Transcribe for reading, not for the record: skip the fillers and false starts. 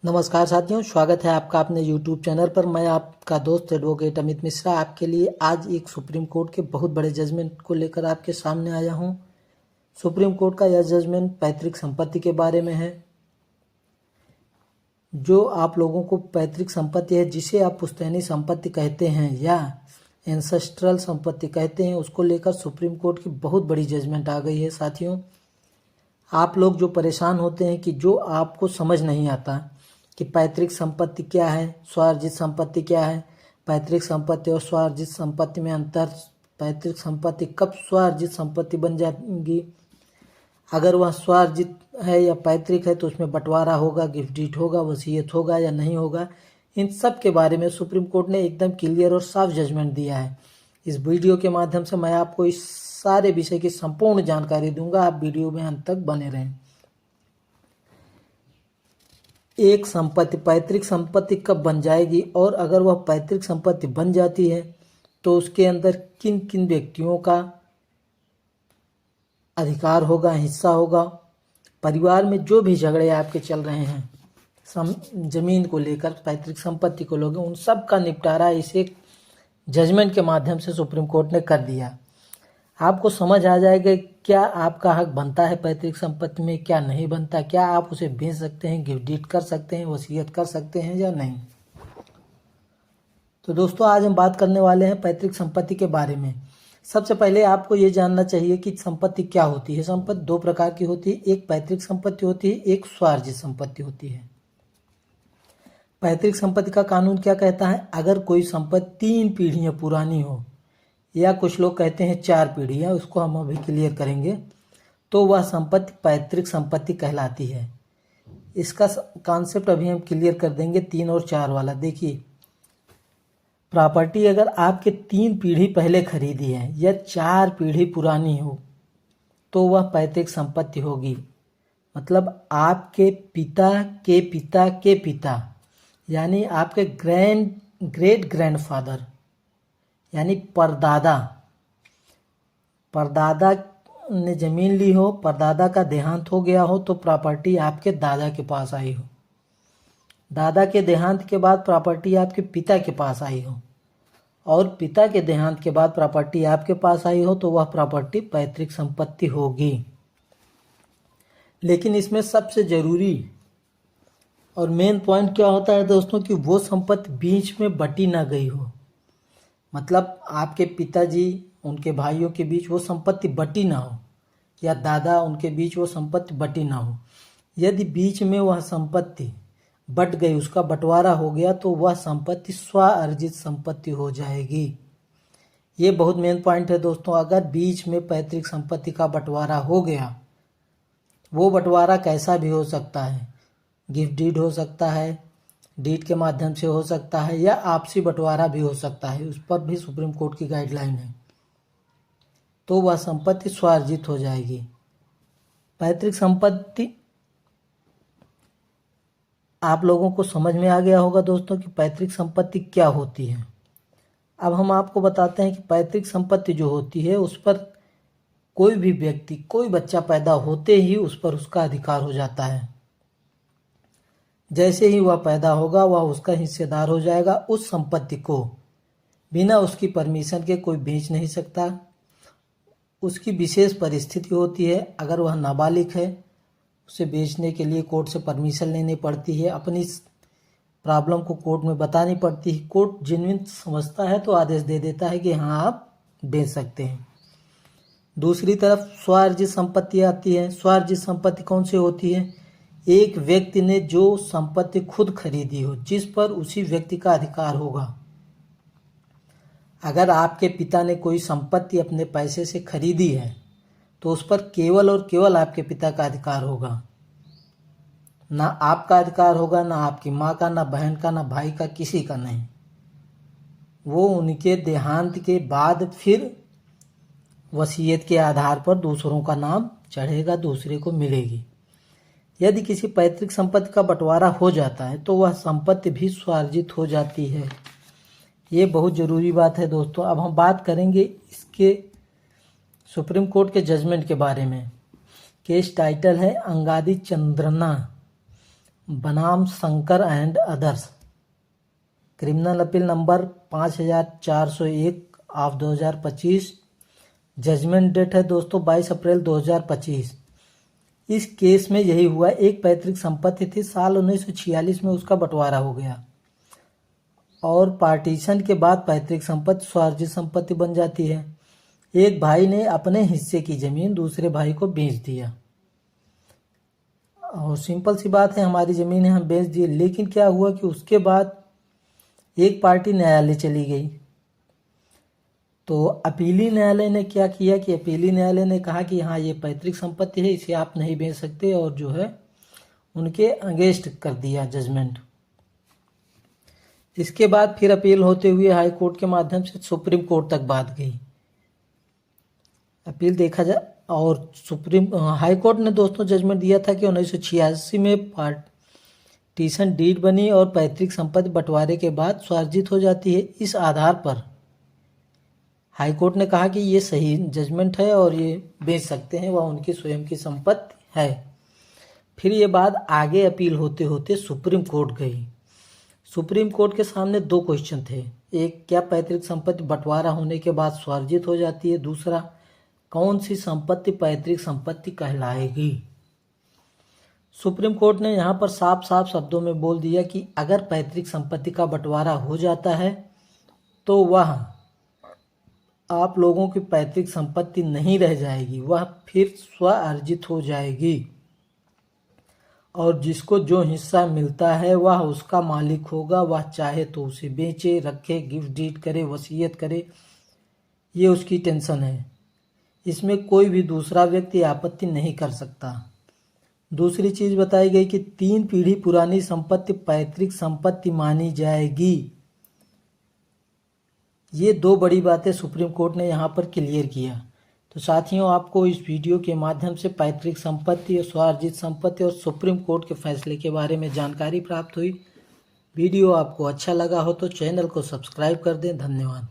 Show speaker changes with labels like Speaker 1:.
Speaker 1: नमस्कार साथियों, स्वागत है आपका अपने YouTube चैनल पर। मैं आपका दोस्त एडवोकेट अमित मिश्रा आपके लिए आज एक सुप्रीम कोर्ट के बहुत बड़े जजमेंट को लेकर आपके सामने आया हूं। सुप्रीम कोर्ट का यह जजमेंट पैतृक संपत्ति के बारे में है। जो आप लोगों को पैतृक संपत्ति है, जिसे आप पुश्तैनी संपत्ति कहते हैं या एंसेस्ट्रल संपत्ति कहते हैं, उसको लेकर सुप्रीम कोर्ट की बहुत बड़ी जजमेंट आ गई है। साथियों, आप लोग जो परेशान होते हैं कि जो आपको समझ नहीं आता कि पैतृक संपत्ति क्या है, स्वार्जित संपत्ति क्या है, पैतृक संपत्ति और स्वार्जित संपत्ति में अंतर, पैतृक संपत्ति कब स्वार्जित संपत्ति बन जाएगी, अगर वह स्वार्जित है या पैतृक है तो उसमें बंटवारा होगा, गिफ्ट डीड होगा, वसीयत होगा या नहीं होगा, इन सब के बारे में सुप्रीम कोर्ट ने एकदम क्लियर और साफ जजमेंट दिया है। इस वीडियो के माध्यम से मैं आपको इस सारे विषय की संपूर्ण जानकारी दूंगा। आप वीडियो में अंत तक बने रहें। एक संपत्ति पैतृक संपत्ति कब बन जाएगी और अगर वह पैतृक संपत्ति बन जाती है तो उसके अंदर किन किन व्यक्तियों का अधिकार होगा, हिस्सा होगा। परिवार में जो भी झगड़े आपके चल रहे हैं जमीन को लेकर, पैतृक संपत्ति को लेकर, उन सब का निपटारा इस एक जजमेंट के माध्यम से सुप्रीम कोर्ट ने कर दिया। आपको समझ आ जाएगा क्या आपका हक बनता है पैतृक संपत्ति में, क्या नहीं बनता, क्या आप उसे बेच सकते हैं, गिफ्ट डीड कर सकते हैं, वसीयत कर सकते हैं या नहीं। तो दोस्तों, आज हम बात करने वाले हैं पैतृक संपत्ति के बारे में। सबसे पहले आपको ये जानना चाहिए कि संपत्ति क्या होती है। संपत्ति दो प्रकार की होती है, एक पैतृक संपत्ति होती है, एक स्वार्जित संपत्ति होती है। पैतृक संपत्ति का कानून क्या कहता है? अगर कोई संपत्ति 3 पीढ़ियां पुरानी हो, या कुछ लोग कहते हैं 4 पीढ़ियां, उसको हम अभी क्लियर करेंगे, तो वह संपत्ति पैतृक संपत्ति कहलाती है। इसका कॉन्सेप्ट अभी हम क्लियर कर देंगे 3 और 4 वाला। देखिए, प्रॉपर्टी अगर आपके 3 पीढ़ी पहले खरीदी है या 4 पीढ़ी पुरानी हो तो वह पैतृक संपत्ति होगी। मतलब आपके पिता के पिता के पिता, यानी आपके ग्रेट ग्रैंडफादर, यानी परदादा ने जमीन ली हो, परदादा का देहांत हो गया हो तो प्रॉपर्टी आपके दादा के पास आई हो, दादा के देहांत के बाद प्रॉपर्टी आपके पिता के पास आई हो, और पिता के देहांत के बाद प्रॉपर्टी आपके पास आई हो तो वह प्रॉपर्टी पैतृक संपत्ति होगी। लेकिन इसमें सबसे जरूरी और मेन पॉइंट क्या होता है दोस्तों, कि वो संपत्ति बीच में बटी ना गई हो। मतलब आपके पिताजी उनके भाइयों के बीच वो संपत्ति बटी ना हो, या दादा उनके बीच वो संपत्ति बटी ना हो। यदि बीच में वह संपत्ति बट गई, उसका बंटवारा हो गया, तो वह संपत्ति स्वार्जित संपत्ति हो जाएगी। ये बहुत मेन पॉइंट है दोस्तों। अगर बीच में पैतृक संपत्ति का बंटवारा हो गया, वो बंटवारा कैसा भी हो सकता है, गिफ्ट डीड हो सकता है, डीड के माध्यम से हो सकता है, या आपसी बंटवारा भी हो सकता है, उस पर भी सुप्रीम कोर्ट की गाइडलाइन है, तो वह संपत्ति स्वार्जित हो जाएगी। पैतृक संपत्ति आप लोगों को समझ में आ गया होगा दोस्तों कि पैतृक संपत्ति क्या होती है। अब हम आपको बताते हैं कि पैतृक संपत्ति जो होती है उस पर कोई भी व्यक्ति, कोई बच्चा पैदा होते ही उस पर उसका अधिकार हो जाता है। जैसे ही वह पैदा होगा वह उसका हिस्सेदार हो जाएगा। उस संपत्ति को बिना उसकी परमिशन के कोई बेच नहीं सकता। उसकी विशेष परिस्थिति होती है, अगर वह नाबालिग है उसे बेचने के लिए कोर्ट से परमिशन लेनी पड़ती है, अपनी प्रॉब्लम को कोर्ट में बतानी पड़ती है। कोर्ट जेन्युइन समझता है तो आदेश दे देता है कि हाँ, आप बेच सकते हैं। दूसरी तरफ स्वार्जित संपत्ति आती है। स्वार्जित संपत्ति कौन सी होती है? एक व्यक्ति ने जो संपत्ति खुद खरीदी हो, जिस पर उसी व्यक्ति का अधिकार होगा। अगर आपके पिता ने कोई संपत्ति अपने पैसे से खरीदी है तो उस पर केवल और केवल आपके पिता का अधिकार होगा, ना आपका अधिकार होगा, ना आपकी माँ का, ना बहन का, ना भाई का, किसी का नहीं। वो उनके देहांत के बाद फिर वसीयत के आधार पर दूसरों का नाम चढ़ेगा, दूसरे को मिलेगी। यदि किसी पैतृक संपत्ति का बंटवारा हो जाता है तो वह संपत्ति भी स्वार्जित हो जाती है। ये बहुत ज़रूरी बात है दोस्तों। अब हम बात करेंगे इसके सुप्रीम कोर्ट के जजमेंट के बारे में। केस टाइटल है अंगादी चंद्रना बनाम Shankar and others, criminal appeal number 5401 of 2025। Judgment date है दोस्तों 22 अप्रैल 2025। इस केस में यही हुआ, एक पैतृक संपत्ति थी, साल 1946 में उसका बंटवारा हो गया और पार्टीशन के बाद पैतृक संपत्ति स्वार्जित संपत्ति बन जाती है। एक भाई ने अपने हिस्से की जमीन दूसरे भाई को बेच दिया और सिंपल सी बात है, हमारी जमीन है, हम बेच दिए। लेकिन क्या हुआ कि उसके बाद एक पार्टी न्यायालय चली गई, तो अपीली न्यायालय ने क्या किया कि अपीली न्यायालय ने कहा कि हाँ ये पैतृक संपत्ति है, इसे आप नहीं बेच सकते, और जो है उनके अगेंस्ट कर दिया जजमेंट। इसके बाद फिर अपील होते हुए हाई कोर्ट के माध्यम से सुप्रीम कोर्ट तक बात गई। अपील देखा जाए और हाई कोर्ट ने दोस्तों जजमेंट दिया था कि 1986 में पार्टीशन डीड बनी और पैतृक संपत्ति बंटवारे के बाद स्वार्जित हो जाती है। इस आधार पर हाई कोर्ट ने कहा कि ये सही जजमेंट है और ये बेच सकते हैं, वह उनकी स्वयं की संपत्ति है। फिर ये बात आगे अपील होते होते सुप्रीम कोर्ट गई। सुप्रीम कोर्ट के सामने दो क्वेश्चन थे, एक क्या पैतृक संपत्ति बंटवारा होने के बाद स्वार्जित हो जाती है, दूसरा कौन सी संपत्ति पैतृक संपत्ति कहलाएगी। सुप्रीम कोर्ट ने यहाँ पर साफ साफ शब्दों में बोल दिया कि अगर पैतृक संपत्ति का बंटवारा हो जाता है तो वह आप लोगों की पैतृक संपत्ति नहीं रह जाएगी, वह फिर स्व अर्जित हो जाएगी और जिसको जो हिस्सा मिलता है वह उसका मालिक होगा। वह चाहे तो उसे बेचे, रखे, गिफ्ट डीड करे, वसीयत करे, ये उसकी टेंशन है। इसमें कोई भी दूसरा व्यक्ति आपत्ति नहीं कर सकता। दूसरी चीज बताई गई कि 3 पीढ़ी पुरानी संपत्ति पैतृक संपत्ति मानी जाएगी। ये दो बड़ी बातें सुप्रीम कोर्ट ने यहाँ पर क्लियर किया। तो साथियों, आपको इस वीडियो के माध्यम से पैतृक संपत्ति और स्वार्जित संपत्ति और सुप्रीम कोर्ट के फैसले के बारे में जानकारी प्राप्त हुई। वीडियो आपको अच्छा लगा हो तो चैनल को सब्सक्राइब कर दें। धन्यवाद।